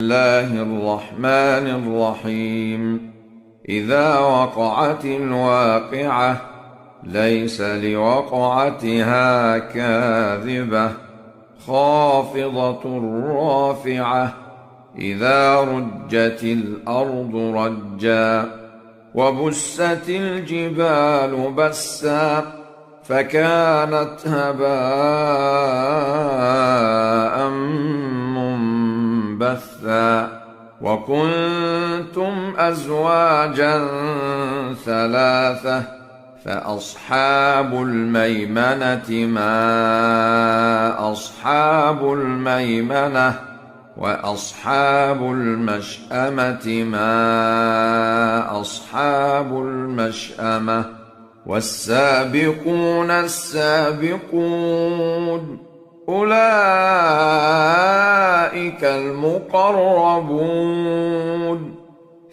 الله الرحمن الرحيم. إذا وقعت الواقعة ليس لوقعتها كاذبة خافضة رافعة إذا رجت الأرض رجا وبست الجبال بسا فكانت هباء منبثا وكنتم أزواجا ثلاثة فأصحاب الميمنة ما أصحاب الميمنة وأصحاب المشأمة ما أصحاب المشأمة والسابقون السابقون أولئك المقربون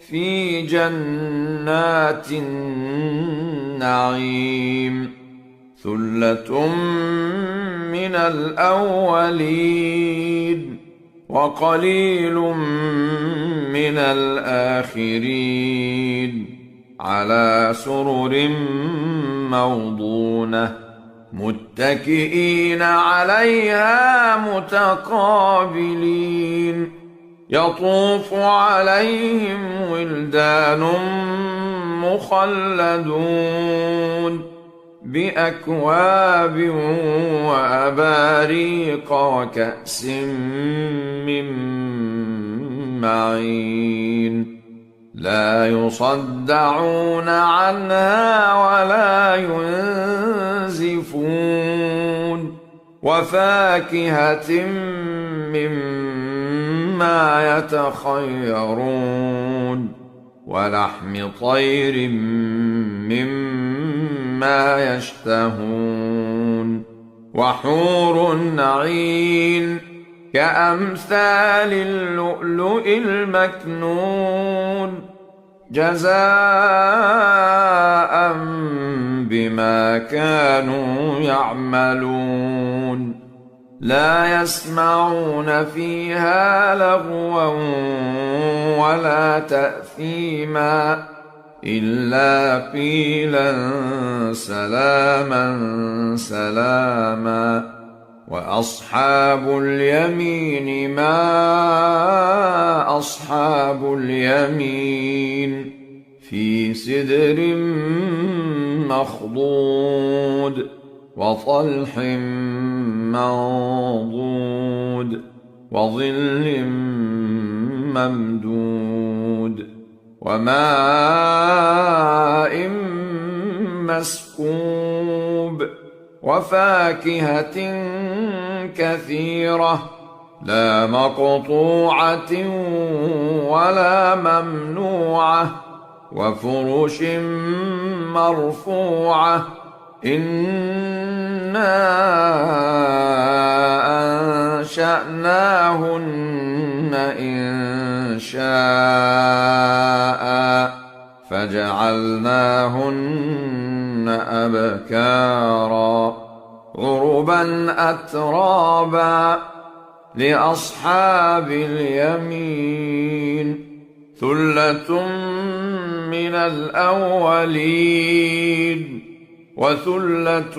في جنات النعيم ثلة من الأولين وقليل من الآخرين على سرر موضونة متكئين عليها متقابلين يطوف عليهم ولدان مخلدون بأكواب وأباريق وكأس من معين لا يصدعون عنها ولا ينزفون وفاكهة مما يتخيرون ولحم طير مما يشتهون وحور عين كأمثال اللؤلؤ المكنون جزاء بما كانوا يعملون لا يسمعون فيها لغوا ولا تأثيما إلا قيلا سلاما سلاما وأصحاب اليمين ما أصحاب اليمين في سدر مخضود وطلح منضود وظل ممدود وماء مسكوب وفاكهة كثيرة لا مقطوعة ولا ممنوعة وفرش مرفوعة إنا أنشأناهن إنشاء فجعلناهن أبكارا عربا أترابا لأصحاب اليمين ثلة من الأولين وثلة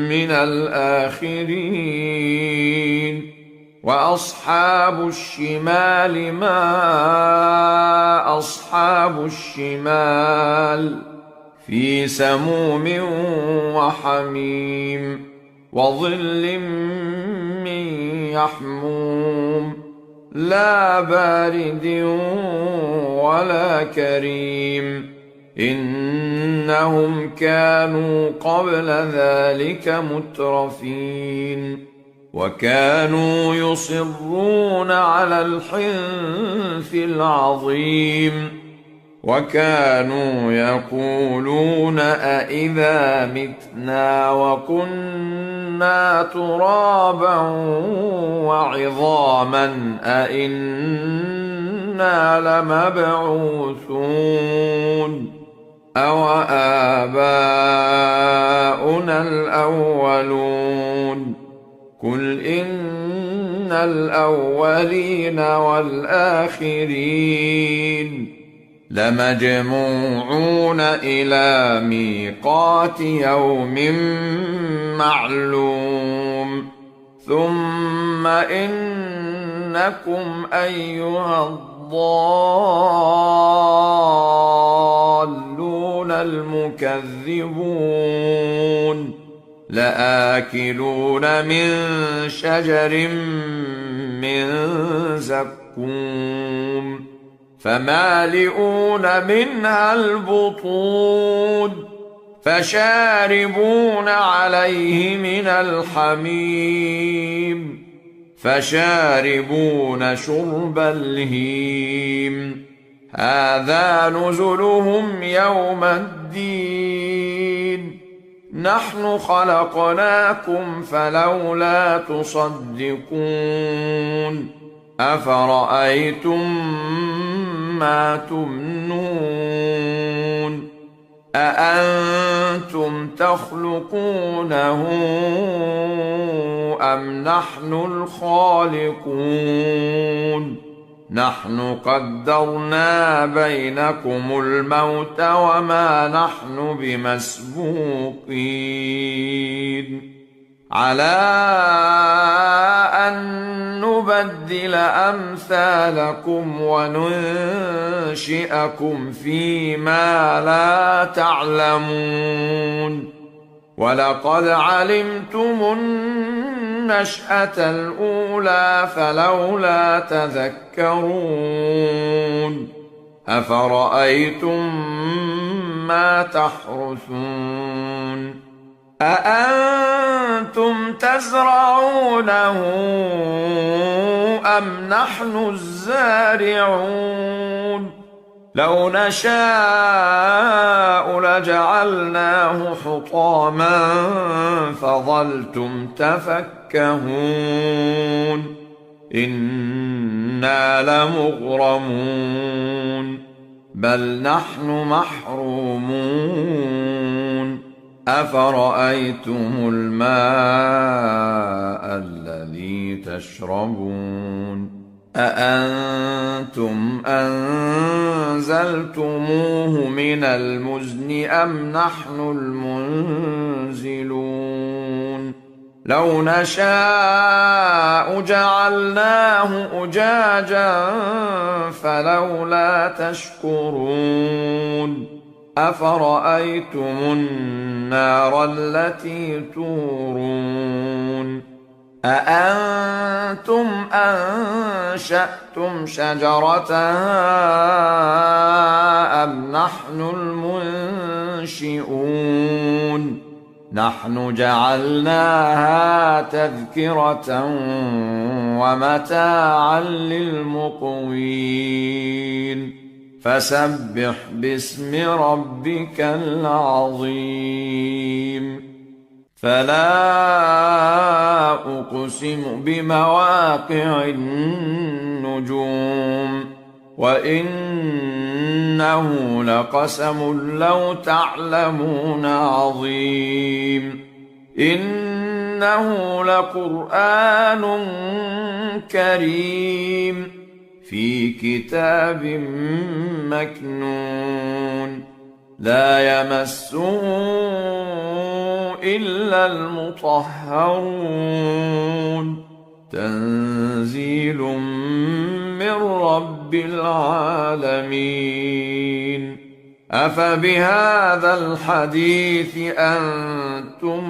من الآخرين وأصحاب الشمال ما أصحاب الشمال في سموم وحميم وظل من يحموم لا بارد ولا كريم إنهم كانوا قبل ذلك مترفين وكانوا يصرون على الحنث العظيم وكانوا يقولون أإذا متنا وكنا ترابا وعظاما أإنا لمبعوثون أوآباؤنا الأولون قل إن الأولين والآخرين لمجموعون إلى ميقات يوم معلوم ثم إنكم أيها الضالون المكذبون لآكلون من شجر من زقوم فمالئون منها البطون فشاربون عليه من الحميم فشاربون شرب الهيم هذا نزلهم يوم الدين نحن خلقناكم فلولا تصدقون أفرأيتم ما تمنون أأنتم تخلقونه أم نحن الخالقون نحن قدرنا بينكم الموت وما نحن بمسبوقين على أن نبدل أمثالكم وننشئكم فيما لا تعلمون ولقد علمتم النشأة الأولى فلولا تذكرون أفرأيتم ما تحرثون أأنتم تزرعونه أم نحن الزارعون لو نشاء لجعلناه حطاما فظلتم تفكهون إنا لمغرمون بل نحن محرومون أفرأيتم الماء الذي تشربون أأنتم أنزلتموه من المزن أم نحن المنزلون لو نشاء جعلناه أجاجا فلولا تشكرون أفرأيتم النار التي تورون أأنتم أنشأتم شجرتها أم نحن المنشئون نحن جعلناها تذكرة ومتاعا للمقوين فسبح باسم ربك العظيم فلا أقسم بمواقع النجوم وإنه لقسم لو تعلمون عظيم إنه لقرآن كريم في كتاب مكنون لا يمسه إلا المطهرون تنزيل من رب العالمين أفبهذا الحديث أنتم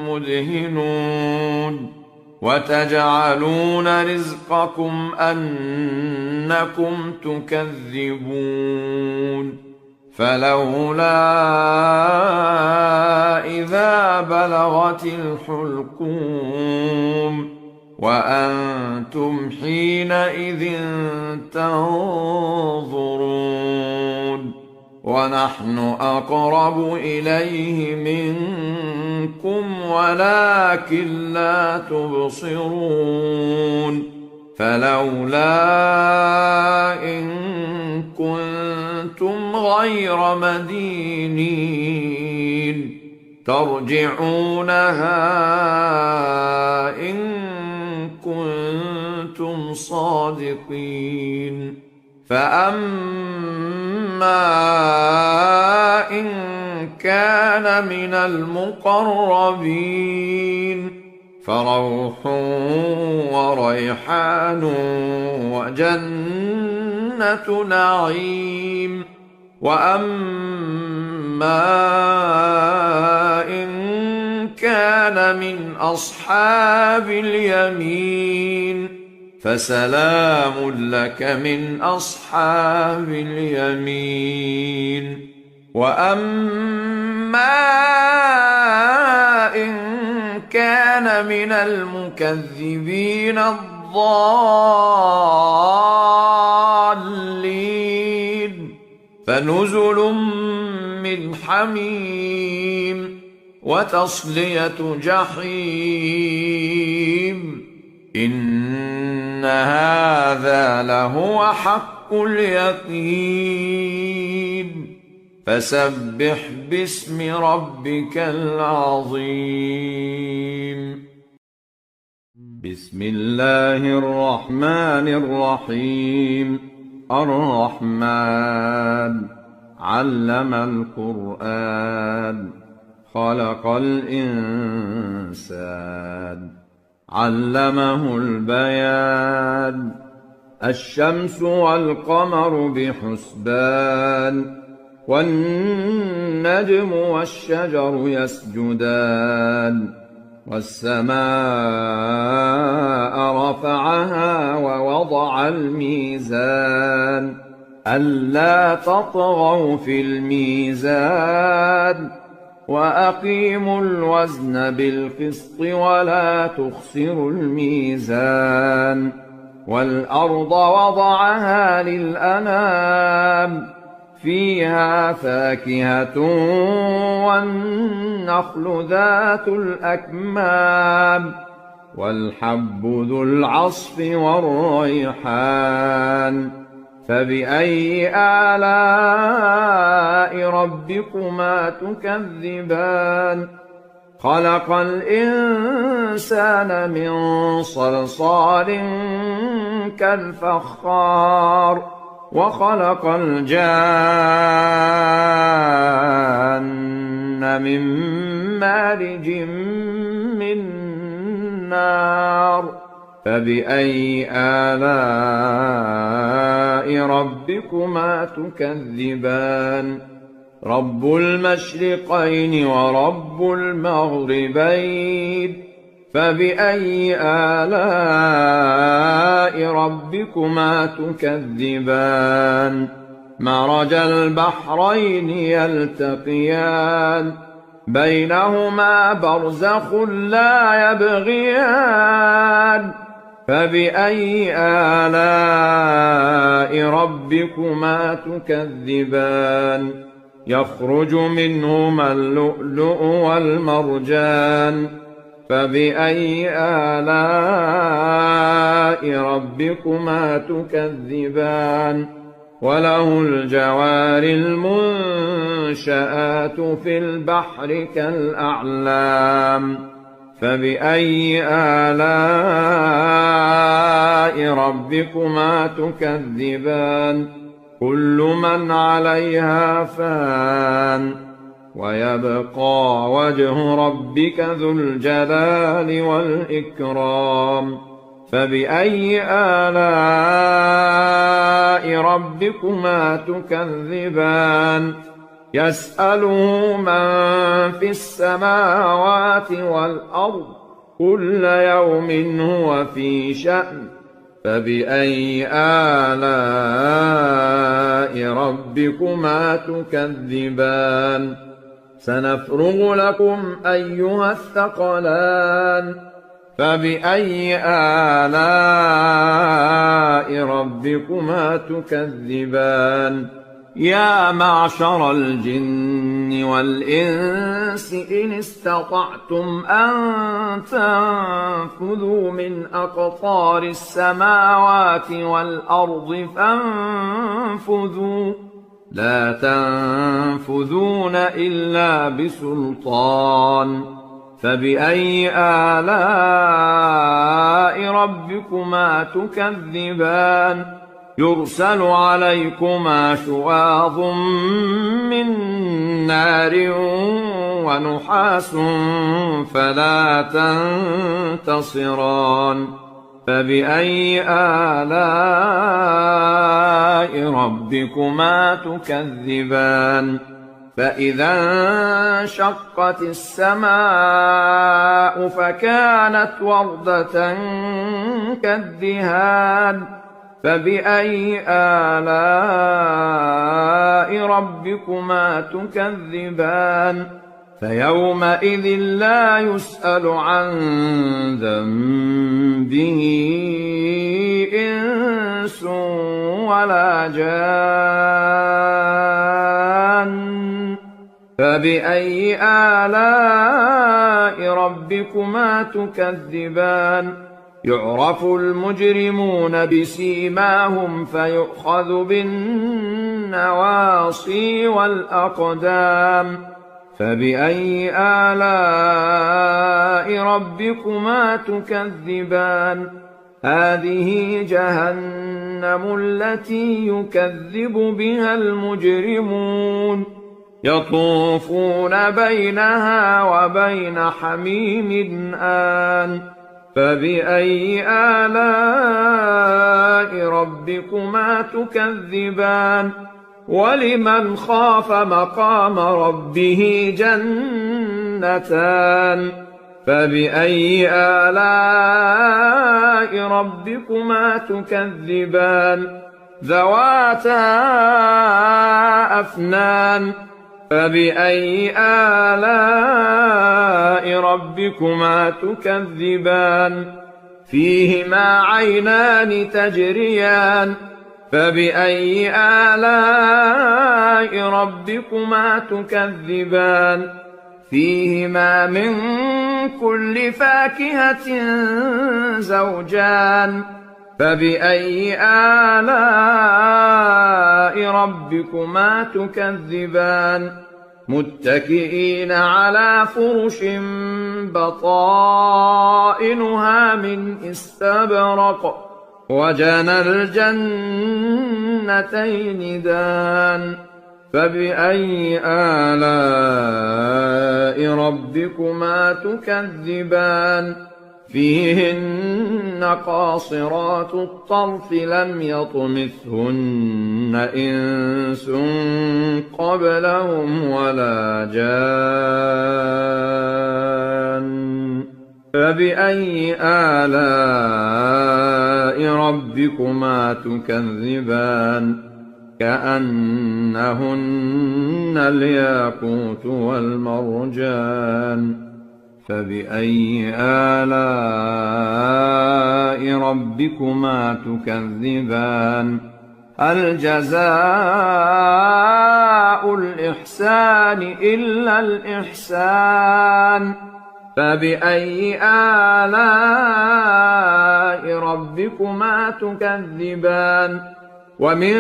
مدهنون وتجعلون رزقكم أنكم تكذبون فلولا إذا بلغت الحلقوم وأنتم حينئذ تنظرون ونحن أقرب إليه منكم ولكن لا تبصرون فلولا إن كنتم غير مدينين ترجعونها إن كنتم صادقين. فأما إن كان من المقربين فروح وريحان وجنة نعيم. وأما إن كان من أصحاب اليمين فسلام لك من أصحاب اليمين. وأما إن كان من المكذبين الضالين فنزل من حميم وتصلية جحيم. إن هذا لهو حق اليقين. فسبح باسم ربك العظيم. بسم الله الرحمن الرحيم. الرحمن علم القرآن خلق الإنسان علمه البيان. الشمس والقمر بحسبان والنجم والشجر يسجدان. والسماء رفعها ووضع الميزان ألا تطغوا في الميزان وأقيموا الوزن بالقسط ولا تخسروا الميزان. والأرض وضعها للأنام فيها فاكهة والنخل ذات الأكمام والحب ذو العصف والريحان. فبأي آلاء ربكما تكذبان؟ خلق الإنسان من صلصال كالفخار وخلق الجان من مارج من نار. فبأي آلاء ربكما تكذبان؟ رب المشرقين ورب المغربين. فبأي آلاء ربكما تكذبان؟ مرج البحرين يلتقيان بينهما برزخ لا يبغيان. فبأي آلاء ربكما تكذبان؟ يخرج منهما اللؤلؤ والمرجان. فبأي آلاء ربكما تكذبان؟ وله الجوار المنشآت في البحر كالأعلام. فبأي آلاء ربكما تكذبان؟ كل من عليها فان ويبقى وجه ربك ذو الجلال والإكرام. فبأي آلاء ربكما تكذبان؟ يسأله من في السماوات والأرض كل يوم هو في شأن. فبأي آلاء ربكما تكذبان؟ سنفرغ لكم أيها الثقلان. فبأي آلاء ربكما تكذبان؟ يا معشر الجن والإنس إن استطعتم أن تنفذوا من أقطار السماوات والأرض فانفذوا لا تنفذون إلا بسلطان فبأي آلاء ربكما تكذبان يرسل عليكما شواظ من نار ونحاس فلا تنتصران فبأي آلاء ربكما تكذبان فإذا انشقت السماء فكانت وردة كالدهان فبأي آلاء ربكما تكذبان فيومئذ لا يسأل عن ذنبه إنس ولا جان فبأي آلاء ربكما تكذبان يعرف المجرمون بسيماهم فيؤخذ بالنواصي والأقدام فبأي آلاء ربكما تكذبان هذه جهنم التي يكذب بها المجرمون يطوفون بينها وبين حميم آن فبأي آلاء ربكما تكذبان ولمن خاف مقام ربه جنتان فبأي آلاء ربكما تكذبان ذواتا أفنان فبأي آلاء ربكما تكذبان فيهما عينان تجريان فبأي آلاء ربكما تكذبان فيهما من كل فاكهة زوجان فبأي آلاء ربكما تكذبان متكئين على فرش بطائنها من استبرق وجنى الجنتين دان فبأي آلاء ربكما تكذبان فيهن قاصرات الطرف لم يطمثهن إنس قبلهم ولا جان فبأي آلاء ربكما تكذبان كأنهن الياقوت والمرجان فبأي آلاء ربكما تكذبان هل جزاء الإحسان إلا الإحسان فبأي آلاء ربكما تكذبان ومن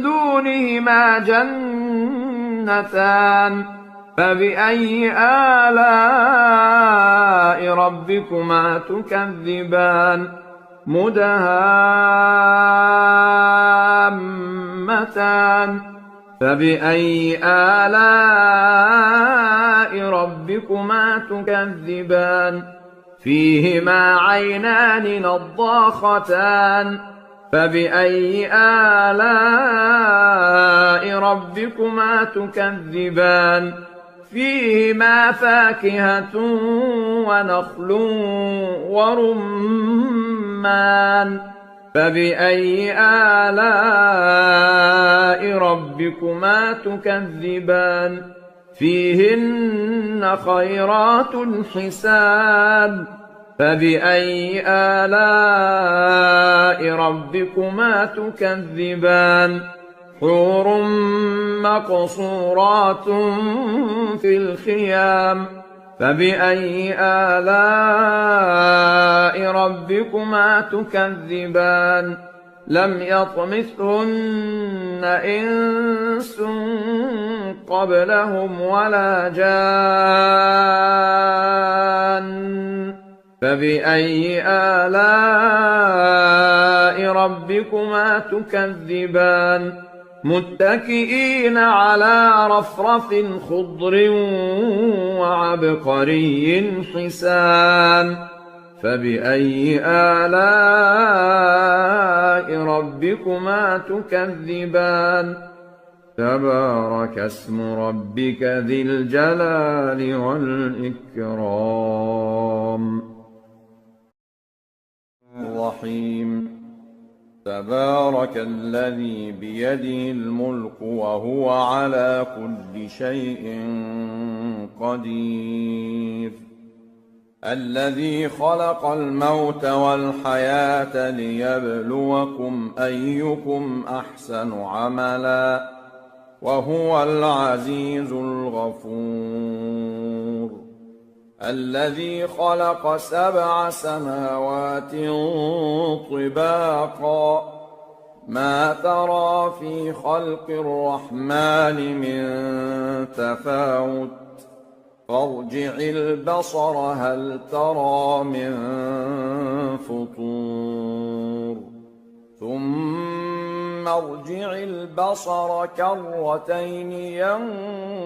دونهما جنتان فبأي آلاء ربكما تكذبان مدهامتان فبأي آلاء ربكما تكذبان فيهما عينان نضاختان فبأي آلاء ربكما تكذبان فيهما فاكهة ونخل ورمان فبأي آلاء ربكما تكذبان فيهن خيرات حسان فبأي آلاء ربكما تكذبان حور مقصورات في الخيام فبأي آلاء ربكما تكذبان لم يطمثهن إنس قبلهم ولا جان فبأي آلاء ربكما تكذبان متكئين على رفرف خضر وعبقري حسان فبأي آلاء ربكما تكذبان تبارك اسم ربك ذي الجلال والإكرام الرحيم تبارك الذي بيده الملك وهو على كل شيء قدير الذي خلق الموت والحياة ليبلوكم أيكم أحسن عملا وهو العزيز الغفور الذي خلق 7 سماوات طباقا ما ترى في خلق الرحمن من تفاوت فارجع البصر هل ترى من فطور ثم ارجع البصر كرتين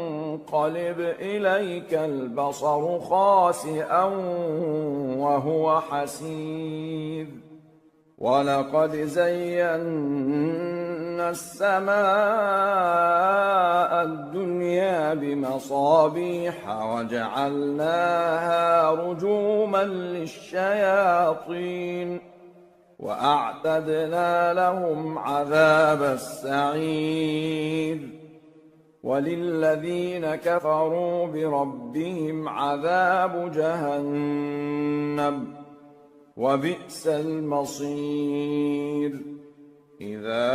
ينقلب إليك البصر خاسئا وهو حسير ولقد زينا السماء الدنيا بمصابيح وجعلناها رجوما للشياطين وأعتدنا لهم عذاب السعير وللذين كفروا بربهم عذاب جهنم وبئس المصير إذا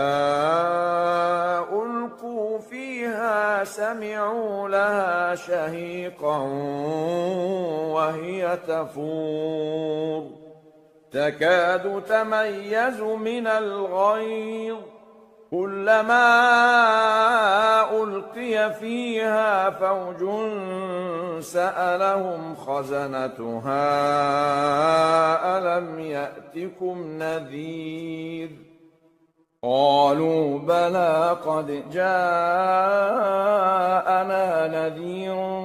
ألقوا فيها سمعوا لها شهيقا وهي تفور تكاد تميز من الغيظ كلما ألقي فيها فوج سألهم خزنتها ألم يأتكم نذير قالوا بلى قد جاءنا نذير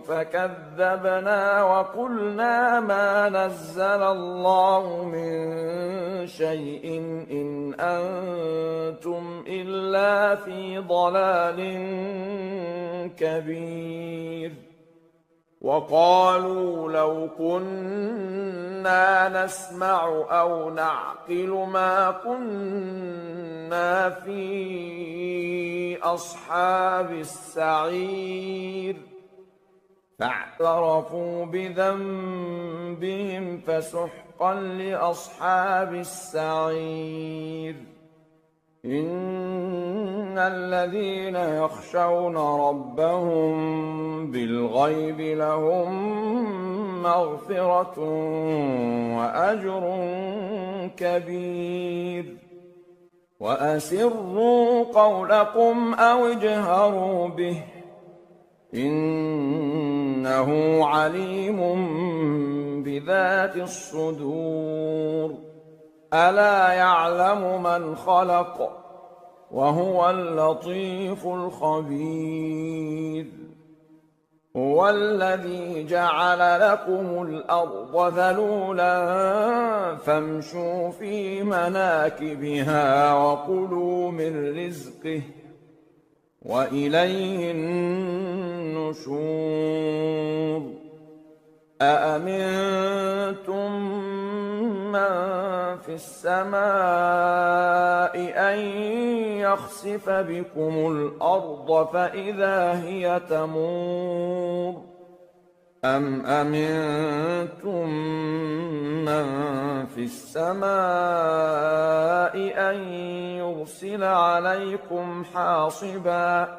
فكذبنا وقلنا ما نزل الله من شيء إن أنتم إلا في ضلال كبير وقالوا لو كنا نسمع أو نعقل ما كنا في أصحاب السعير فاعترفوا بذنبهم فسحقا لأصحاب السعير إن الذين يخشون ربهم بالغيب لهم مغفرة وأجر كبير وأسروا قولكم أو اجهروا به إنه عليم بذات الصدور ألا يعلم من خلق وهو اللطيف الخبير هو الذي جعل لكم الأرض ذلولا فامشوا في مناكبها وكلوا من رزقه وإليه النشور أأمنتم من في السماء أن يخسف بكم الأرض فإذا هي تمور أم أمنتم من في السماء أن يرسل عليكم حاصبا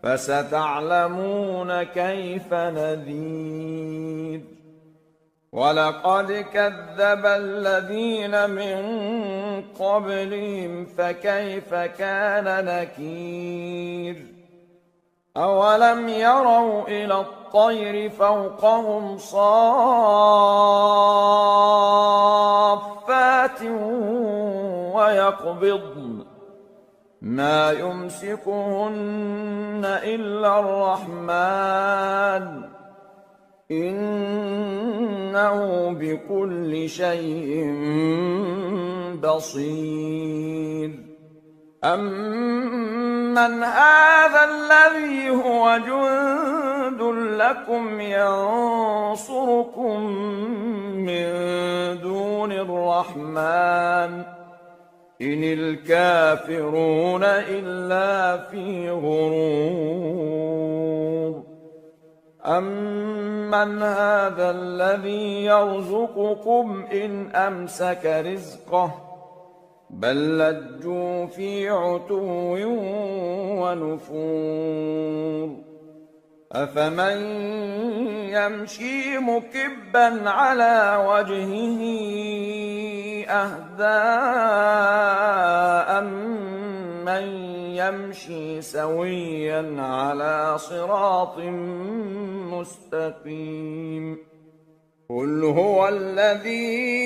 فستعلمون كيف نذير ولقد كذب الذين من قبلهم فكيف كان نكير أولم يروا إلى الطير فوقهم صافات ويقبضن ما يمسكهن إلا الرحمن إنه بكل شيء بصير أمن هذا الذي هو جند لكم ينصركم من دون الرحمن إن الكافرون إلا في غرور أمن هذا الذي يرزقكم إن أمسك رزقه بل لجوا في عتو ونفور أفمن يمشي مكبا على وجهه أهدى أمن يمشي سويا على صراط مستقيم قل هو الذي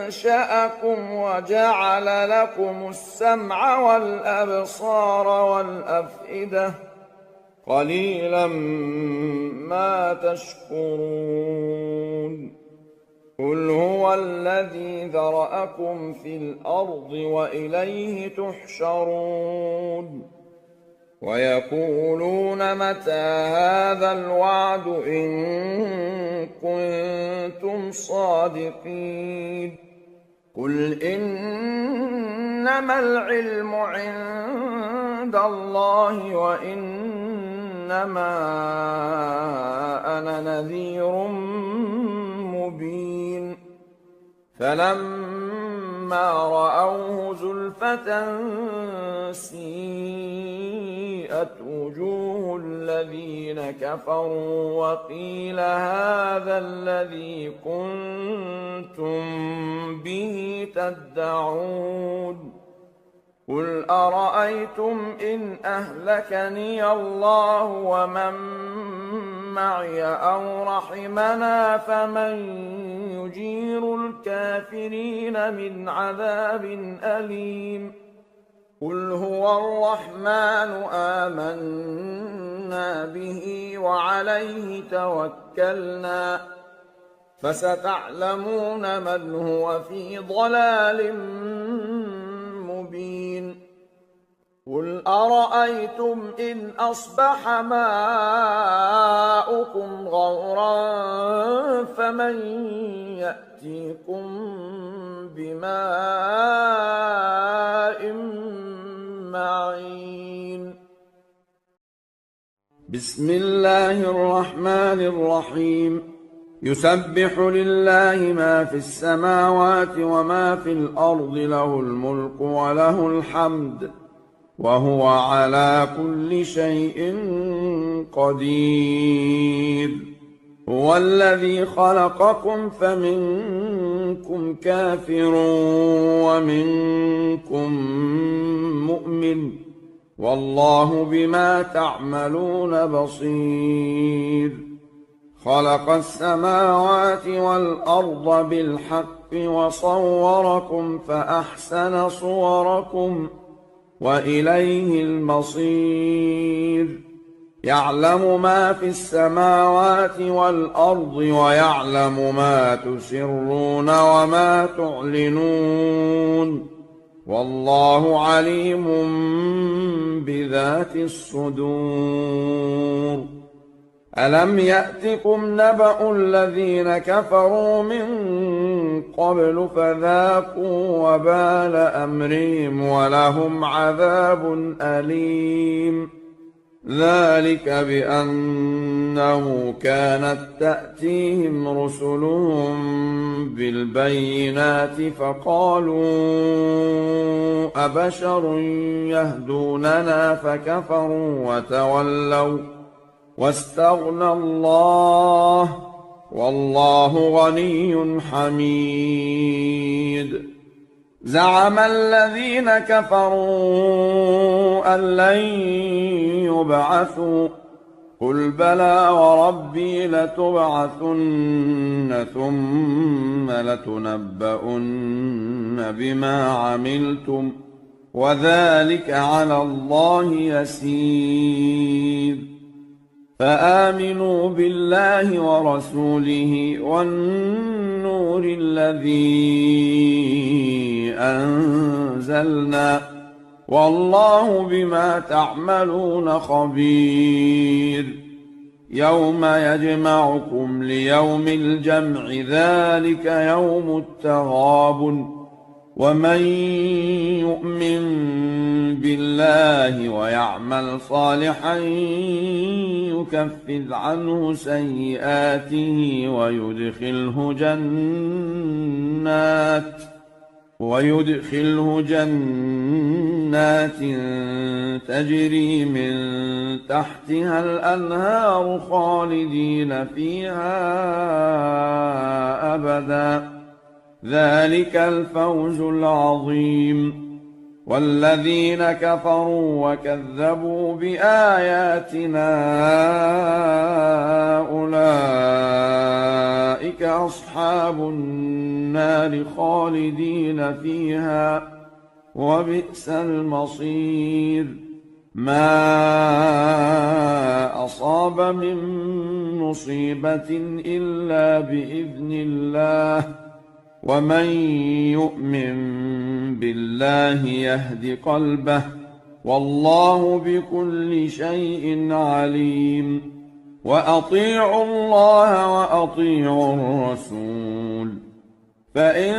أنشأكم وجعل لكم السمع والأبصار والأفئدة قليلا ما تشكرون قل هو الذي ذرأكم في الأرض وإليه تحشرون ويقولون متى هذا الوعد إن كنتم صادقين قل إنما العلم عند الله وإنما أنا نذير مبين فلما رأوه زلفة سيئت وجوه الذين كفروا وقيل هذا الذي كنتم به تدعون قل أرأيتم إن أهلكني الله ومن معي أو رحمنا فمن يجير الكافرين من عذاب أليم قل هو الرحمن آمنا به وعليه توكلنا فستعلمون من هو في ضلال مبين قل أرأيتم إن أصبح ماؤكم غورا فمن يأتيكم بماء معين بسم الله الرحمن الرحيم يسبح لله ما في السماوات وما في الأرض له الملك وله الحمد وهو على كل شيء قدير هو الذي خلقكم فمنكم كافر ومنكم مؤمن والله بما تعملون بصير خلق السماوات والأرض بالحق وصوركم فأحسن صوركم وإليه المصير يعلم ما في السماوات والأرض ويعلم ما تسرون وما تعلنون والله عليم بذات الصدور ألم يأتكم نبأ الذين كفروا من قبل فذاقوا وبال أمرهم ولهم عذاب أليم ذلك بأنه كانت تأتيهم رسلهم بالبينات فقالوا أبشر يهدوننا فكفروا واستغنى الله والله غني حميد. زعم الذين كفروا أن لن يبعثوا قل بلى وربي لتبعثن ثم لتنبؤن بما عملتم وذلك على الله يسير. فآمنوا بالله ورسوله والنور الذي أنزلنا والله بما تعملون خبير. يوم يجمعكم ليوم الجمع ذلك يوم التغابن. ومن يؤمن بالله ويعمل صالحا يكفر عنه سيئاته ويدخله جنات تجري من تحتها الأنهار خالدين فيها أبدا ذلك الفوز العظيم. والذين كفروا وكذبوا بآياتنا أولئك أصحاب النار خالدين فيها وبئس المصير. ما أصاب من مصيبة إلا بإذن الله ومن يؤمن بالله يهد قلبه والله بكل شيء عليم. وأطيعوا الله وأطيعوا الرسول فإن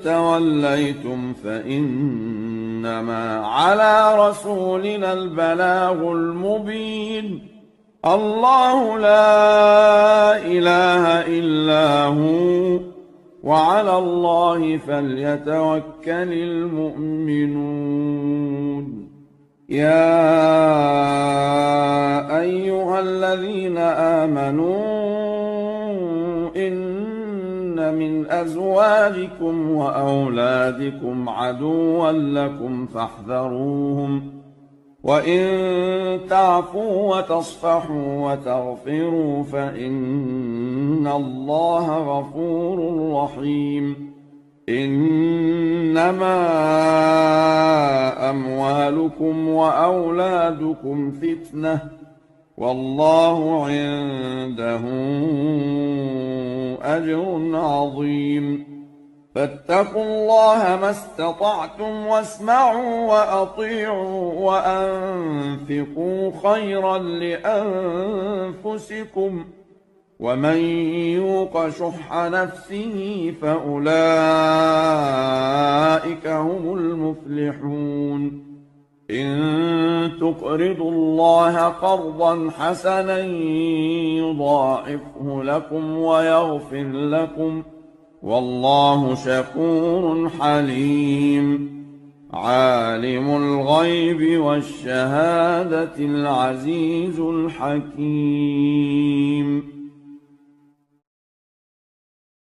توليتم فإنما على رسولنا البلاغ المبين. الله لا إله إلا هو وعلى الله فليتوكل المؤمنون. يا أيها الذين آمنوا إن من أزواجكم وأولادكم عدوا لكم فاحذروهم وإن تعفوا وتصفحوا وتغفروا فإن الله غفور رحيم. إنما أموالكم وأولادكم فتنة والله عنده أجر عظيم. فاتقوا الله ما استطعتم واسمعوا وأطيعوا وأنفقوا خيرا لأنفسكم ومن يوق شح نفسه فأولئك هم المفلحون. إن تقرضوا الله قرضا حسنا يضاعفه لكم ويغفر لكم والله شكور حليم. عالم الغيب والشهادة العزيز الحكيم.